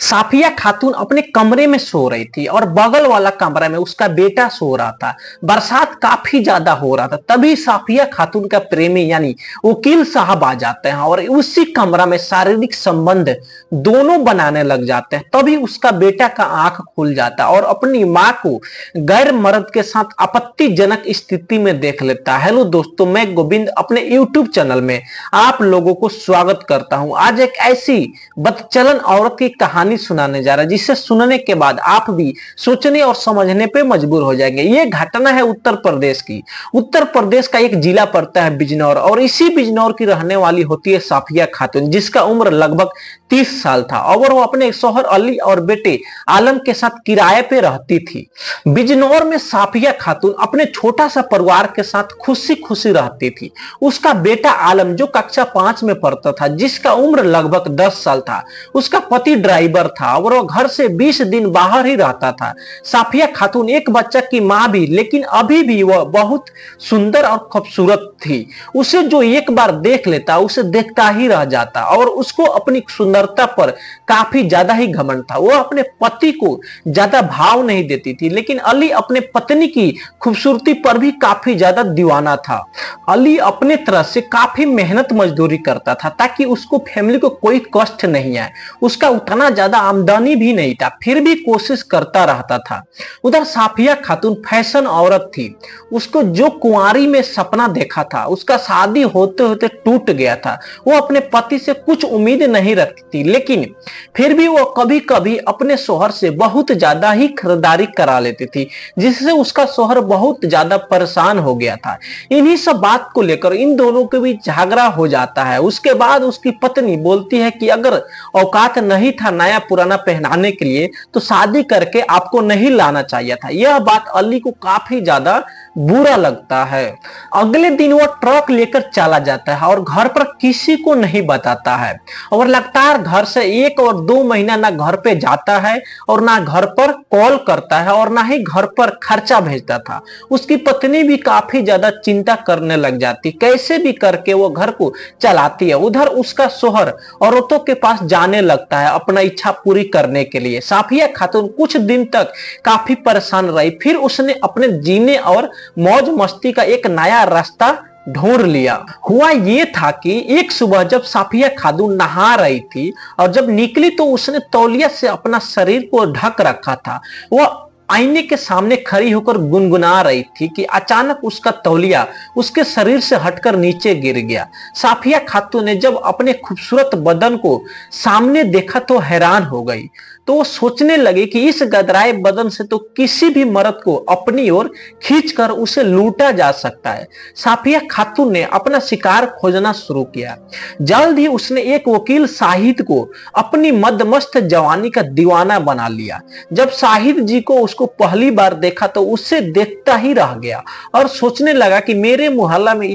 साफिया खातून अपने कमरे में सो रही थी और बगल वाला कमरा में उसका बेटा सो रहा था। बरसात काफी ज्यादा हो रहा था, तभी साफिया खातून का प्रेमी यानी वकील साहब आ जाते हैं और उसी कमरा में शारीरिक संबंध दोनों बनाने लग जाते हैं। तभी उसका बेटा का आंख खुल जाता है और अपनी मां को गैर मर्द के साथ आपत्तिजनक स्थिति में देख लेता है। हेलो दोस्तों, मैं गोविंद अपने यूट्यूब चैनल में आप लोगों को स्वागत करता हूं। आज एक ऐसी बदचलन औरत की कहानी सुनाने जा रहा है जिसे सुनने के बाद आप भी सोचने और समझने पे मजबूर हो जाएंगे। ये घटना है उत्तर प्रदेश की। उत्तर प्रदेश का एक जिला पड़ता है बिजनौर, और इसी बिजनौर की रहने वाली होती है साफिया खातून, जिसका उम्र लगभग 30 साल था और वो अपने शौहर अली और बेटे आलम के साथ किराए पे रहती थी। बिजनौर में साफिया खातून अपने छोटा सा परिवार के साथ खुशी खुशी रहती थी। उसका बेटा आलम जो कक्षा 5 में पढ़ता था, जिसका उम्र लगभग 10 साल था, उसका पति ड्राइवर था और वह घर से 20 दिन बाहर ही रहता था। साफिया खातून एक बच्चा की मां भी, लेकिन अभी भी वह बहुत सुंदर और खूबसूरत थी। उसे जो एक बार देख लेता उसे देखता ही रह जाता और उसको अपनी सुंदरता पर काफी ज्यादा ही घमंड था। वह अपने पति को ज्यादा भाव नहीं देती थी, लेकिन अली अपने पत्नी की खूबसूरती पर भी काफी ज्यादा दीवाना था। अली अपने तरह से काफी मेहनत मजदूरी करता था ताकि उसको फैमिली को कोई कष्ट नहीं आए। उसका उतना ज्यादा आमदनी भी नहीं था, फिर भी कोशिश करता रहता था। उधर साफिया खातून फैशन औरत थी। उसको जो कुंवारी में सपना देखा था, उसका शादी होते होते टूट गया था। वो अपने पति से कुछ उम्मीद नहीं रखती थी, लेकिन फिर भी वो कभी कभी अपने शौहर से बहुत ज्यादा ही खरीदारी करा लेती थी, जिससे उसका शौहर बहुत ज्यादा परेशान हो गया था। इन्हीं सब बात को लेकर इन दोनों के बीच झगड़ा हो जाता है। उसके बाद उसकी पत्नी बोलती है कि अगर औकात नहीं था नया पुराना पहनाने के लिए तो शादी करके आपको नहीं लाना चाहिए था। यह बात अली को काफी ज्यादा बुरा लगता है। अगले दिन वो ट्रक लेकर चला जाता है और घर पर किसी को नहीं बताता है और लगातार घर से 1 और 2 महीना ना घर पे जाता है और ना घर पर कॉल करता है और ना ही घर पर खर्चा भेजता था। उसकी पत्नी भी काफी ज्यादा चिंता करने लग जाती, कैसे भी करके वो घर को चलाती है। उधर उसका शौहर औरतों के पास जाने लगता है अपना इच्छा पूरी करने के लिए। साफिया खातून कुछ दिन तक काफी परेशान रही, फिर उसने अपने जीने और मौज मस्ती का एक नया रास्ता ढूंढ लिया। हुआ ये था कि एक सुबह जब साफिया खातून नहा रही थी और जब निकली तो उसने तौलिया से अपना शरीर को ढक रखा था। वह आईने के सामने खड़ी होकर गुनगुना रही थी कि अचानक उसका तौलिया उसके शरीर से हटकर नीचे गिर गया। साफिया खातून ने जब अपने खूबसूरत बदन को सामने देखा तो हैरान हो गई। तो वो सोचने लगे कि इस गदराए बदन से तो किसी भी मर्द को अपनी ओर खींचकर उसे लूटा जा सकता है। साफिया खातून ने अपना शिकार खोजना शुरू किया। जल्द ही उसने एक वकील शाहिद को अपनी मदमस्त जवानी का दीवाना बना लिया। जब शाहिद जी को उसको पहली बार देखा तो उससे देखता ही रह गया और सोचने लगा कि मेरे मोहल्ला में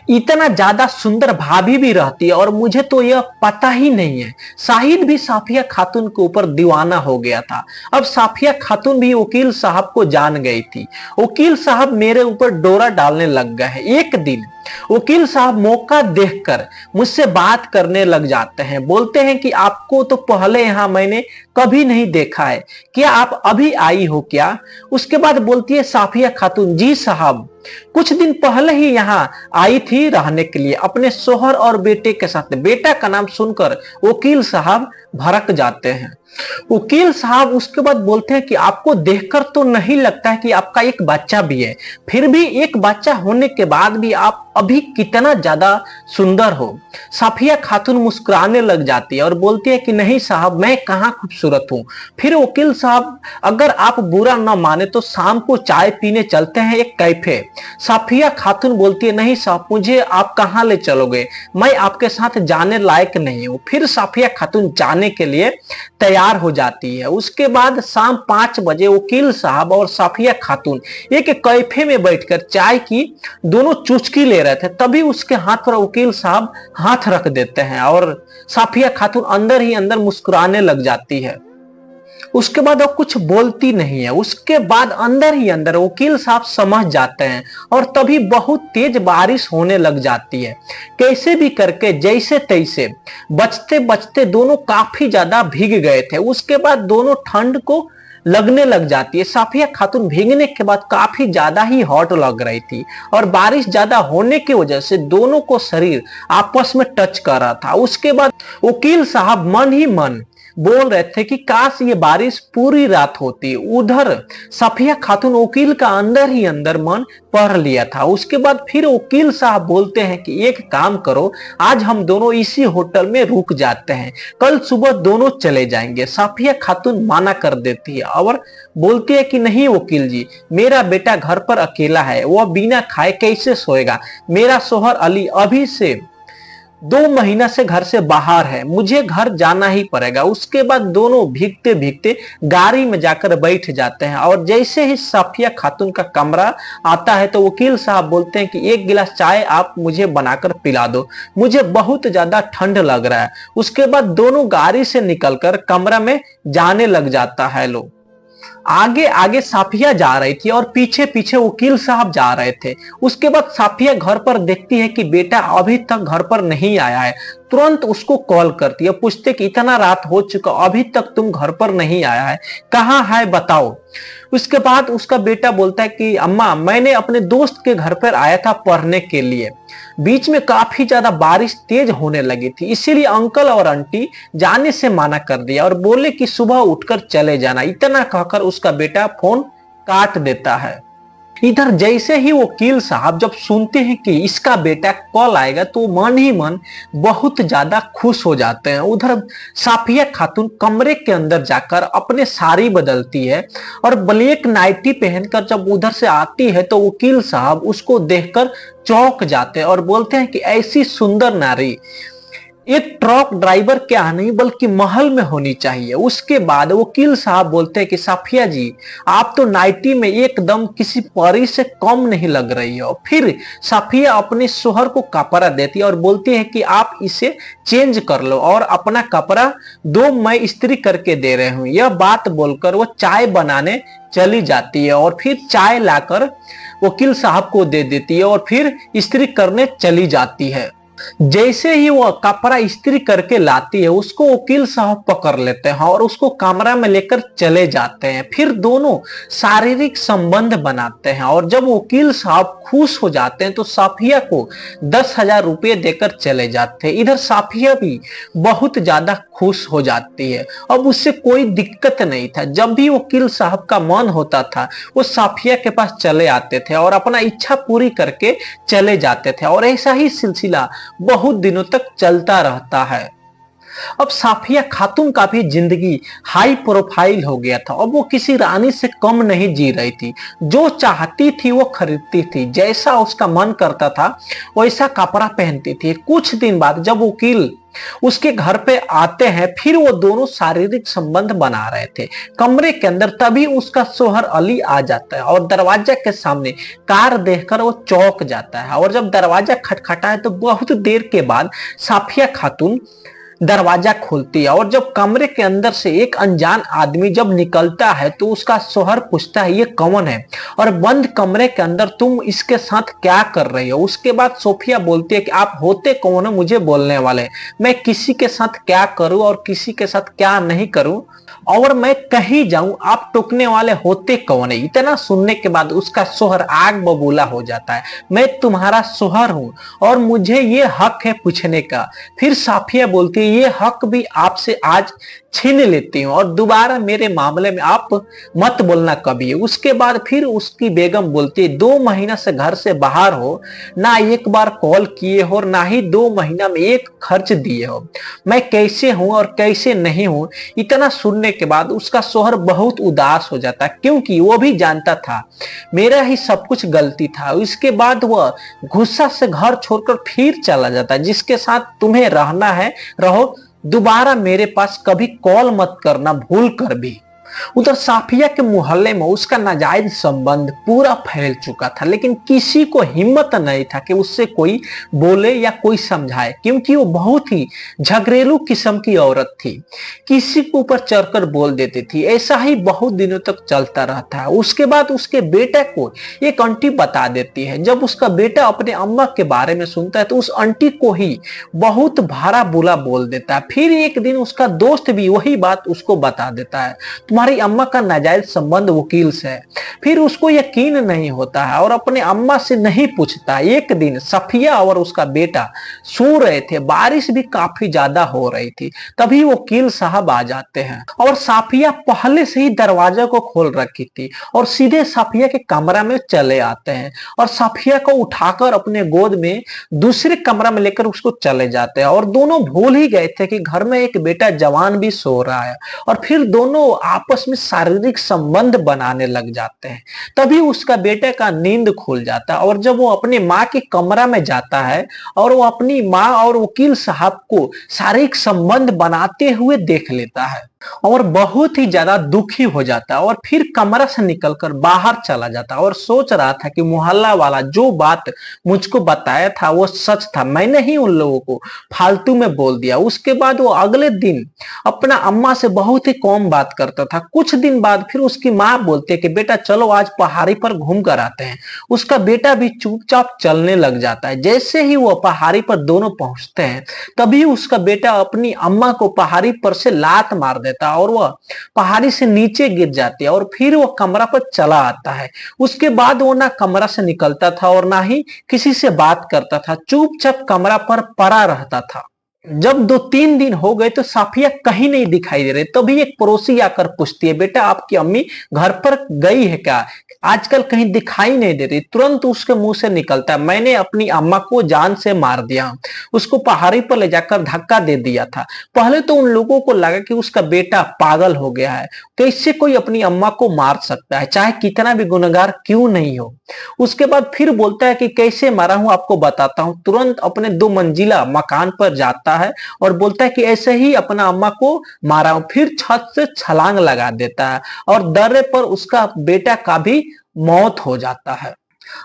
इतना ज्यादा सुंदर भाभी भी रहती है और मुझे तो यह पता ही नहीं है। शाहिद भी साफिया खातून के ऊपर दीवाना हो गया था। अब साफिया खातून भी वकील साहब को जान गई थी। वकील साहब मेरे ऊपर डोरा डालने लग गए हैं। एक दिन वकील साहब मौका देखकर मुझसे बात करने लग जाते हैं। बोलते हैं कि आपको तो पहले यहां मैंने कभी नहीं देखा है, क्या आप अभी आई हो क्या? उसके बाद बोलती है साफिया खातून, जी साहब, कुछ दिन पहले ही यहाँ आई थी रहने के लिए अपने शौहर और बेटे के साथ। बेटा का नाम सुनकर वकील साहब भड़क जाते हैं। वकील साहब उसके बाद बोलते हैं कि आपको देखकर तो नहीं लगता है कि आपका एक बच्चा भी है, फिर भी एक बच्चा होने के बाद भी आप अभी कितना ज्यादा सुंदर हो। साफिया खातून मुस्कुराने लग जाती है और बोलती है कि नहीं साहब, मैं कहाँ खूबसूरत हूँ। फिर वकील साहब, अगर आप बुरा ना माने तो शाम को चाय पीने चलते हैं एक कैफे। साफिया खातून बोलती है नहीं साहब, मुझे आप कहाँ ले चलोगे, मैं आपके साथ जाने लायक नहीं हूँ। फिर साफिया खातून जाने के लिए तैयार हो जाती है। उसके बाद शाम 5 बजे वकील साहब और साफिया खातून एक कैफे में बैठकर चाय की दोनों चुस्की ले रहे थे, तभी उसके हाथ पर वकील साहब हाथ रख देते हैं और साफिया खातून अंदर ही अंदर मुस्कुराने लग जाती है। उसके बाद वो कुछ बोलती नहीं है। उसके बाद अंदर ही अंदर वकील साहब समझ जाते हैं और तभी बहुत तेज बारिश होने लग जाती है। कैसे भी करके जैसे तैसे बचते बचते दोनों काफी ज्यादा भीग गए थे। उसके बाद दोनों ठंड को लगने लग जाती है। साफिया खातून भीगने के बाद काफी ज्यादा ही हॉट लग रही थी और बारिश ज्यादा होने की वजह से दोनों को शरीर आपस में टच कर रहा था। उसके बाद वकील साहब मन ही मन बोल रहे थे कि काश ये बारिश पूरी रात होती। उधर सफिया खातून वकील का अंदर ही अंदर मन पढ़ लिया था। उसके बाद फिर वकील साहब बोलते हैं कि एक काम करो, आज हम दोनों इसी होटल में रुक जाते हैं, कल सुबह दोनों चले जाएंगे। सफिया खातून माना कर देती है और बोलती है कि नहीं वकील जी, मेरा बेटा घर पर अकेला है, वह बिना खाए कैसे सोएगा। मेरा शोहर अली अभी से 2 महीना से घर से बाहर है, मुझे घर जाना ही पड़ेगा। उसके बाद दोनों भीगते भीगते गाड़ी में जाकर बैठ जाते हैं और जैसे ही सफिया खातून का कमरा आता है तो वकील साहब बोलते हैं कि एक गिलास चाय आप मुझे बनाकर पिला दो, मुझे बहुत ज्यादा ठंड लग रहा है। उसके बाद दोनों गाड़ी से निकलकर कमरा में जाने लग जाता है। लोग आगे आगे साफिया जा रही थी और पीछे पीछे वकील साहब जा रहे थे। उसके बाद साफिया घर पर देखती है कि बेटा अभी तक घर पर नहीं आया है। तुरंत उसको कॉल करती है, पूछते कि इतना रात हो चुका अभी तक तुम घर पर नहीं आया है, कहाँ है बताओ। उसके बाद उसका बेटा बोलता है कि अम्मा मैंने अपने दोस्त के घर पर आया था पढ़ने के लिए, बीच में काफी ज्यादा बारिश तेज होने लगी थी, इसीलिए अंकल और आंटी जाने से मना कर दिया और बोले कि सुबह उठकर चले जाना। इतना कहकर उसका बेटा फोन काट देता है। इधर जैसे ही वकील साहब जब सुनते हैं कि इसका बेटा कॉल आएगा तो मन ही मन बहुत ज्यादा खुश हो जाते हैं। उधर साफिया खातून कमरे के अंदर जाकर अपने साड़ी बदलती है और ब्लैक नाइटी पहनकर जब उधर से आती है तो वकील साहब उसको देखकर चौंक जाते हैं और बोलते हैं कि ऐसी सुंदर नारी एक ट्रक ड्राइवर क्या नहीं बल्कि महल में होनी चाहिए। उसके बाद वकील साहब बोलते हैं कि साफिया जी, आप तो नाइटी में एकदम किसी परी से कम नहीं लग रही हो। फिर साफिया अपने शोहर को कपड़ा देती है और बोलती है कि आप इसे चेंज कर लो और अपना कपड़ा दो, मैं इस्त्री करके दे रही हूँ। यह बात बोलकर वो चाय बनाने चली जाती है और फिर चाय लाकर वकील साहब को दे देती है और फिर इस्त्री करने चली जाती है। जैसे ही वो कपड़ा इस्त्री करके लाती है उसको वकील साहब पकड़ लेते हैं और उसको कमरा में लेकर चले जाते हैं। फिर दोनों शारीरिक संबंध बनाते हैं और जब वकील साहब खुश हो जाते हैं तो साफिया को 10,000 रुपये देकर चले जाते हैं। इधर साफिया भी बहुत ज्यादा खुश हो जाती है। अब उससे कोई दिक्कत नहीं था, जब भी वकील साहब का मन होता था वो साफिया के पास चले आते थे और अपना इच्छा पूरी करके चले जाते थे और ऐसा ही सिलसिला बहुत दिनों तक चलता रहता है। अब साफिया खातून का भी जिंदगी हाई प्रोफाइल हो गया था। अब वो किसी रानी से कम नहीं जी रही थी, जो चाहती थी वो खरीदती थी, जैसा उसका मन करता था वैसा कपड़ा पहनती थी। कुछ दिन बाद जब वकील उसके घर पे आते हैं फिर वो दोनों शारीरिक संबंध बना रहे थे कमरे के अंदर, तभी उसका शोहर अली आ जाता है और दरवाजा के सामने कार देखकर वो चौंक जाता है और जब दरवाजा खटखटा है तो बहुत देर के बाद साफिया खातून दरवाजा खोलती है और जब कमरे के अंदर से एक अनजान आदमी जब निकलता है तो उसका शोहर पूछता है ये कौन है और बंद कमरे के अंदर तुम इसके साथ क्या कर रही हो। उसके बाद सोफिया बोलती है कि आप होते कौन हो मुझे बोलने वाले, मैं किसी के साथ क्या करूं और किसी के साथ क्या नहीं करूं और मैं कहीं जाऊं आप टोकने वाले होते कौन है। इतना सुनने के बाद उसका शोहर आग बबूला हो जाता है, मैं तुम्हारा शोहर हूं और मुझे ये हक है पूछने का। फिर साफिया बोलती है ये हक भी आपसे आज छीन लेती हूँ और दोबारा मेरे मामले में आप मत बोलना कभी। उसके बाद फिर उसकी बेगम बोलती है 2 महीना से घर से बाहर हो, ना एक बार कॉल किए हो और ना ही 2 महीना में एक खर्च दिए हो, मैं कैसे हूं और कैसे नहीं हूं। इतना सुनने के बाद उसका शोहर बहुत उदास हो जाता है क्योंकि वो भी जानता था मेरा ही सब कुछ गलती था। इसके बाद वह गुस्सा से घर छोड़कर फिर चला जाता है, जिसके साथ तुम्हें रहना है रहो, दोबारा मेरे पास कभी कॉल मत करना भूल कर भी। उधर साफिया के मोहल्ले में उसका नाजायज संबंध पूरा फैल चुका था, लेकिन किसी को हिम्मत नहीं था कि उससे कोई बोले या कोई समझाए, क्योंकि वो बहुत ही झगड़ेलू किस्म की औरत थी। किसी के ऊपर चढ़कर बोल देती थी। ऐसा ही बहुत दिनों तक चलता रहता है। उसके बाद उसके बेटे को एक आंटी बता देती है। जब उसका बेटा अपने अम्मा के बारे में सुनता है तो उस आंटी को ही बहुत भारा बुला बोल देता है। फिर एक दिन उसका दोस्त भी वही बात उसको बता देता है, तुम्हारी अम्मा का नाजायज संबंध वकील से है। फिर उसको यकीन नहीं होता है और अपने अम्मा से नहीं पूछता। एक दिन सफिया और उसका बेटा सो रहे थे, बारिश भी काफी ज्यादा हो रही थी। तभी वकील साहब आ जाते हैं और साफिया पहले से ही दरवाजा को खोल रखी थी और सीधे साफिया के कमरा में चले आते हैं और साफिया को उठाकर अपने गोद में दूसरे कमरा में लेकर उसको चले जाते हैं। और दोनों भूल ही गए थे कि घर में एक बेटा जवान भी सो रहा है, और फिर दोनों आपस में शारीरिक संबंध बनाने लग जाते हैं। तभी उसका बेटे का नींद खुल जाता है और जब वो अपनी माँ के कमरा में जाता है और वो अपनी माँ और वकील साहब को शारीरिक संबंध बनाते हुए देख लेता है और बहुत ही ज्यादा दुखी हो जाता है और फिर कमरा से निकलकर बाहर चला जाता है और सोच रहा था कि मोहल्ला वाला जो बात मुझको बताया था वो सच था, मैंने ही उन लोगों को फालतू में बोल दिया। उसके बाद वो अगले दिन अपना अम्मा से बहुत ही कम बात करता था। कुछ दिन बाद फिर उसकी माँ बोलती है कि बेटा चलो आज पहाड़ी पर घूम कर आते हैं। उसका बेटा भी चुपचाप चलने लग जाता है। जैसे ही वो पहाड़ी पर दोनों पहुंचते हैं तभी उसका बेटा अपनी अम्मा को पहाड़ी पर से लात मार देता और वह पहाड़ी से नीचे गिर जाती है और फिर वो कमरा पर चला आता है। उसके बाद वो ना कमरा से निकलता था और ना ही किसी से बात करता था, चुपचाप कमरा पर पड़ा रहता था। जब 2-3 दिन हो गए तो साफिया कहीं नहीं दिखाई दे रही। तभी एक पड़ोसी आकर पूछती है, बेटा आपकी अम्मी घर पर गई है क्या, आजकल कहीं दिखाई नहीं दे रही। तुरंत उसके मुंह से निकलता है, मैंने अपनी अम्मा को जान से मार दिया, उसको पहाड़ी पर ले जाकर धक्का दे दिया था। पहले तो उन लोगों को लगा कि उसका बेटा पागल हो गया है, कैसे कोई अपनी अम्मा को मार सकता है, चाहे कितना भी गुनहगार क्यों नहीं हो। उसके बाद फिर बोलता है कि कैसे मारा हूं आपको बताता हूं। तुरंत अपने 2 मंजिला मकान पर जाता है और बोलता है कि ऐसे ही अपना अम्मा को मारा हूं। फिर छत से छलांग लगा देता है और दर्रे पर उसका बेटा का भी मौत हो जाता है।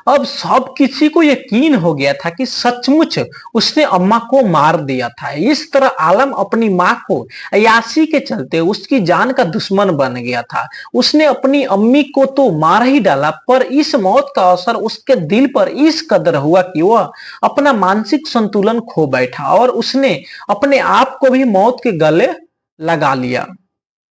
अब सब किसी को यकीन हो गया था कि सचमुच उसने अम्मा को मार दिया था। इस तरह आलम अपनी मां को अयासी के चलते उसकी जान का दुश्मन बन गया था। उसने अपनी अम्मी को तो मार ही डाला, पर इस मौत का असर उसके दिल पर इस कदर हुआ कि वह अपना मानसिक संतुलन खो बैठा और उसने अपने आप को भी मौत के गले लगा लिया।